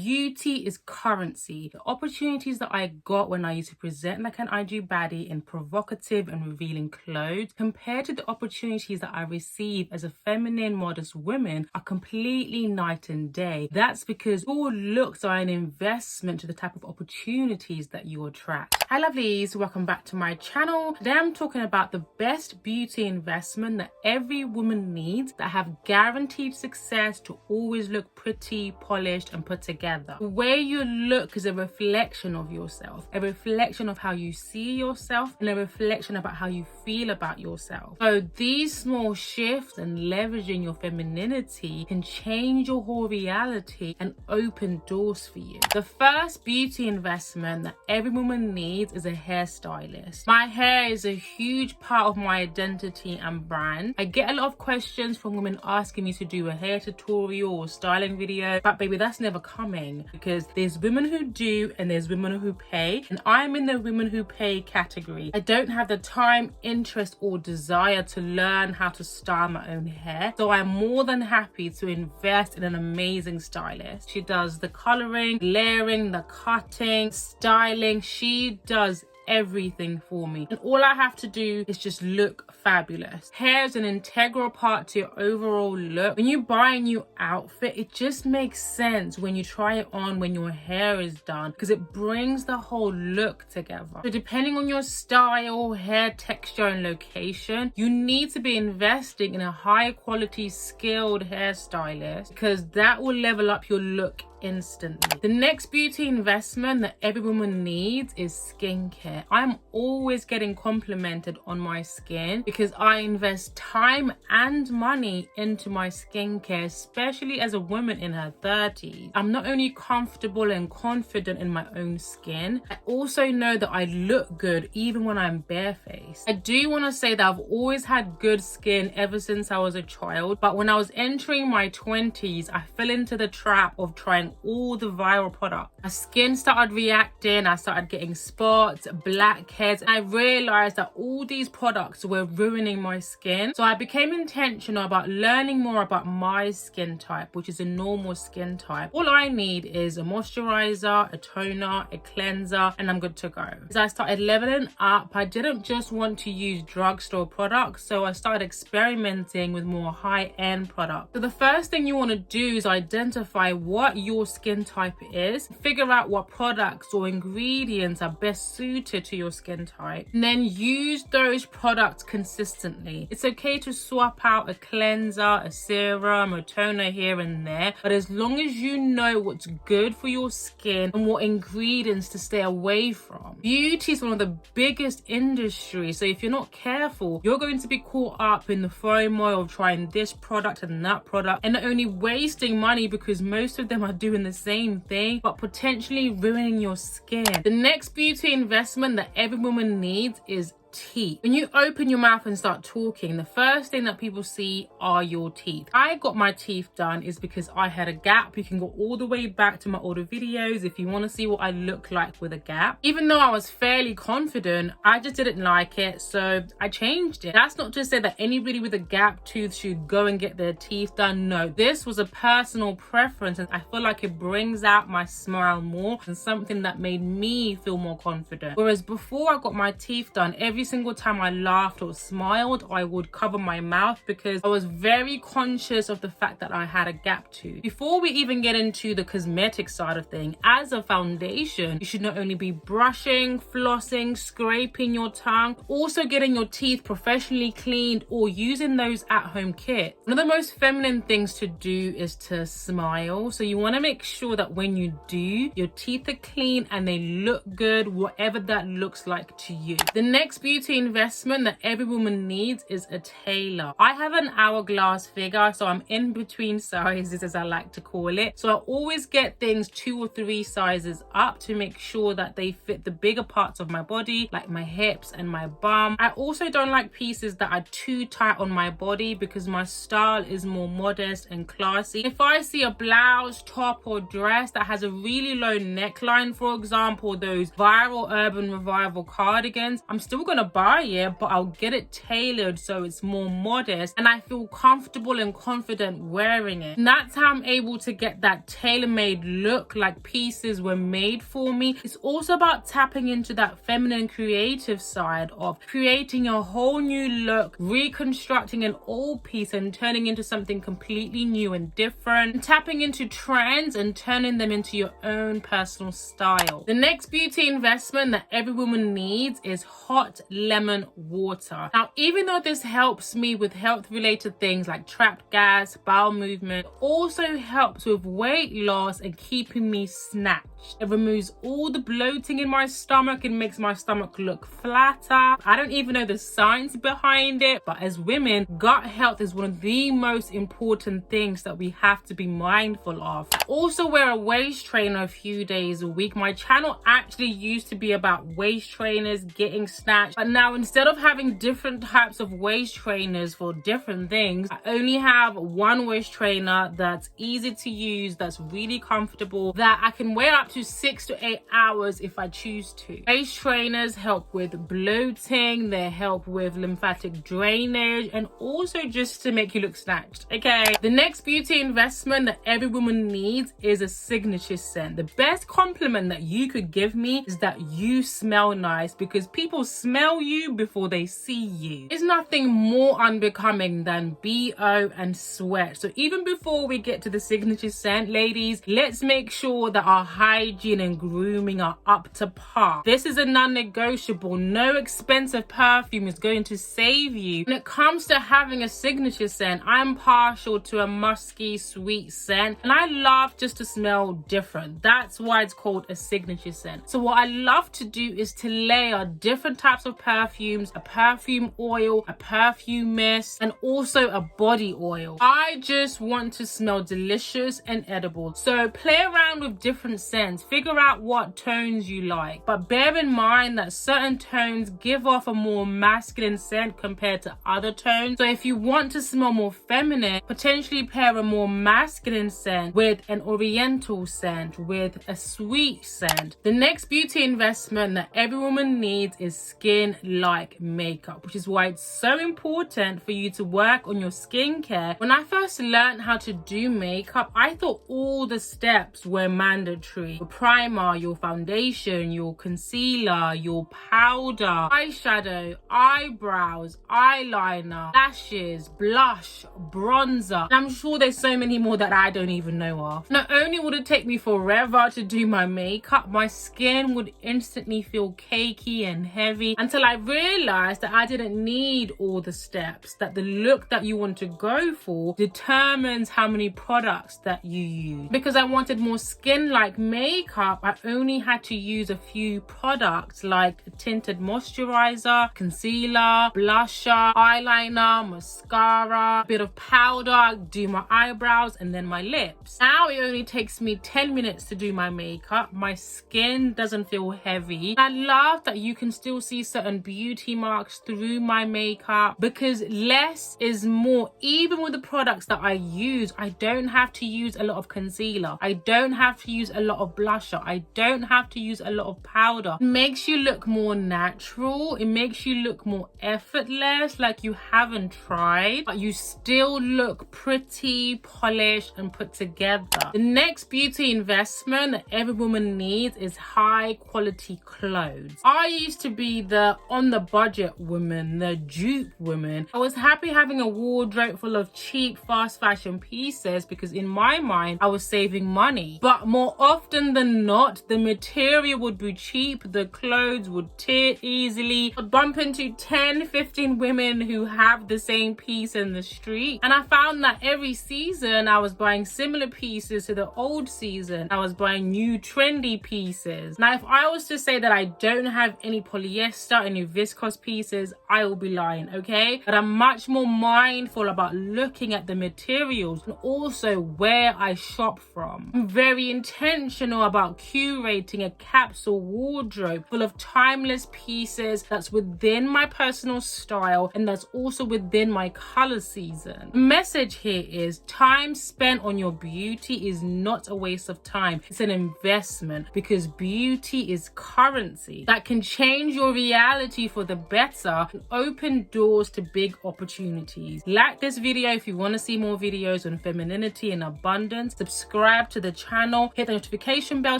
Beauty is currency. The opportunities that I got when I used to present like an IG baddie in provocative and revealing clothes compared to the opportunities that I receive as a feminine, modest woman are completely night and day. That's because your looks are an investment to the type of opportunities that you attract. Hi lovelies, welcome back to my channel. Today I'm talking about the best beauty investment that every woman needs that have guaranteed success to always look pretty, polished and put together. The way you look is a reflection of yourself, a reflection of how you see yourself and a reflection about how you feel about yourself. So these small shifts and leveraging your femininity can change your whole reality and open doors for you. The first beauty investment that every woman needs is a hairstylist. My hair is a huge part of my identity and brand. I get a lot of questions from women asking me to do a hair tutorial or styling video, but baby, that's never coming because there's women who do and there's women who pay, and I'm in the women who pay category. I don't have the time, interest or desire to learn how to style my own hair, so I'm more than happy to invest in an amazing stylist. She does the coloring, layering, the cutting, styling. She does everything for me, and all I have to do is just look fabulous. Hair is an integral part to your overall look. When you buy a new outfit, it just makes sense when you try it on when your hair is done because it brings the whole look together. So depending on your style, hair texture and location, you need to be investing in a high quality skilled hairstylist because that will level up your look instantly. The next beauty investment that every woman needs is skincare. I'm always getting complimented on my skin because I invest time and money into my skincare, especially as a woman in her 30s. I'm not only comfortable and confident in my own skin, I also know that I look good even when I'm barefaced. I do want to say that I've always had good skin ever since I was a child, but when I was entering my 20s, I fell into the trap of trying all the viral products. My skin started reacting, I started getting spots, blackheads, and I realized that all these products were ruining my skin. So I became intentional about learning more about my skin type, which is a normal skin type. All I need is a moisturizer, a toner, a cleanser, and I'm good to go. As I started leveling up, I didn't just want to use drugstore products, so I started experimenting with more high-end products. So the first thing you want to do is identify what your skin type is, figure out what products or ingredients are best suited to your skin type, and then use those products consistently. It's okay to swap out a cleanser, a serum, a toner here and there, but as long as you know what's good for your skin and what ingredients to stay away from. Beauty is one of the biggest industries, so if you're not careful, you're going to be caught up in the FOMO of trying this product and that product and not only wasting money because most of them are doing the same thing, but potentially ruining your skin. The next beauty investment that every woman needs is teeth. When you open your mouth and start talking, the first thing that people see are your teeth. I got my teeth done is because I had a gap. You can go all the way back to my older videos if you want to see what I look like with a gap. Even though I was fairly confident, I just didn't like it, so I changed it. That's not to say that anybody with a gap tooth should go and get their teeth done. No, this was a personal preference and I feel like it brings out my smile more and something that made me feel more confident. Whereas before I got my teeth done, every single time I laughed or smiled, I would cover my mouth because I was very conscious of the fact that I had a gap tooth. Before we even get into the cosmetic side of things, as a foundation, you should not only be brushing, flossing, scraping your tongue, also getting your teeth professionally cleaned or using those at-home kits. One of the most feminine things to do is to smile. So you want to make sure that when you do, your teeth are clean and they look good, whatever that looks like to you. The next beauty investment that every woman needs is a tailor. I have an hourglass figure, so I'm in between sizes, as I like to call it. So I always get things 2 or 3 sizes up to make sure that they fit the bigger parts of my body, like my hips and my bum. I also don't like pieces that are too tight on my body because my style is more modest and classy. If I see a blouse, top or dress that has a really low neckline, for example, those viral urban revival cardigans, I'm still gonna gonna buy it, but I'll get it tailored so it's more modest and I feel comfortable and confident wearing it. And that's how I'm able to get that tailor-made look, like pieces were made for me. It's also about tapping into that feminine creative side of creating a whole new look, reconstructing an old piece and turning into something completely new and different, and tapping into trends and turning them into your own personal style. The next beauty investment that every woman needs is hot lemon water. Now, even though this helps me with health related things like trapped gas, bowel movement, it also helps with weight loss and keeping me snatched. It removes all the bloating in my stomach and makes my stomach look flatter. I don't even know the science behind it, but as women, gut health is one of the most important things that we have to be mindful of. I also wear a waist trainer a few days a week. My channel actually used to be about waist trainers getting snatched, but now instead of having different types of waist trainers for different things, I only have one waist trainer that's easy to use, that's really comfortable, that I can wear up to 6 to 8 hours if I choose to. Waist trainers help with bloating, they help with lymphatic drainage, and also just to make you look snatched, okay? The next beauty investment that every woman needs is a signature scent. The best compliment that you could give me is that you smell nice, because people smell you before they see you. There's nothing more unbecoming than BO and sweat. So even before we get to the signature scent, ladies, let's make sure that our hygiene and grooming are up to par. This is a non-negotiable. No expensive perfume is going to save you. When it comes to having a signature scent, I'm partial to a musky, sweet scent, and I love just to smell different. That's why it's called a signature scent. So what I love to do is to layer different types of perfumes, a perfume oil, a perfume mist, and also a body oil. I just want to smell delicious and edible. So play around with different scents, figure out what tones you like, but bear in mind that certain tones give off a more masculine scent compared to other tones. So if you want to smell more feminine, potentially pair a more masculine scent with an oriental scent, with a sweet scent. The next beauty investment that every woman needs is skin-like makeup, which is why it's so important for you to work on your skincare. When I first learned how to do makeup, I thought all the steps were mandatory. Your primer, your foundation, your concealer, your powder, eyeshadow, eyebrows, eyeliner, lashes, blush, bronzer, and I'm sure there's so many more that I don't even know of. Not only would it take me forever to do my makeup, my skin would instantly feel cakey and heavy, until I realized that I didn't need all the steps, that the look that you want to go for determines how many products that you use. Because I wanted more skin-like makeup, I only had to use a few products like a tinted moisturizer, concealer, blusher, eyeliner, mascara, a bit of powder, do my eyebrows, and then my lips. Now it only takes me 10 minutes to do my makeup. My skin doesn't feel heavy. I love that you can still see certain beauty marks through my makeup, because less is more. Even with the products that I use, I don't have to use a lot of concealer, I don't have to use a lot of blusher, I don't have to use a lot of powder. It makes you look more natural, it makes you look more effortless, like you haven't tried, but you still look pretty, polished, and put together. The next beauty investment that every woman needs is high quality clothes. I used to be the on the budget woman, the dupe woman. I was happy having a wardrobe full of cheap fast fashion pieces, because in my mind I was saving money. But more often than not, the material would be cheap, the clothes would tear easily. I'd bump into 10-15 women who have the same piece in the street, and I found that every season I was buying similar pieces to the old season. I was buying new trendy pieces. Now if I was to say that I don't have any polyester, any viscose pieces, I will be lying, okay? But I'm much more mindful about looking at the materials and also where I shop from. I'm very intentional about curating a capsule wardrobe full of timeless pieces that's within my personal style and that's also within my color season. The message here is time spent on your beauty is not a waste of time. It's an investment, because beauty is currency that can change your reality reality for the better and open doors to big opportunities. Like this video if you want to see more videos on femininity and abundance. Subscribe to the channel, hit the notification bell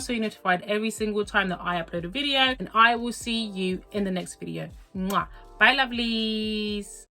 so you're notified every single time that I upload a video, and I will see you in the next video. Mwah. Bye, lovelies.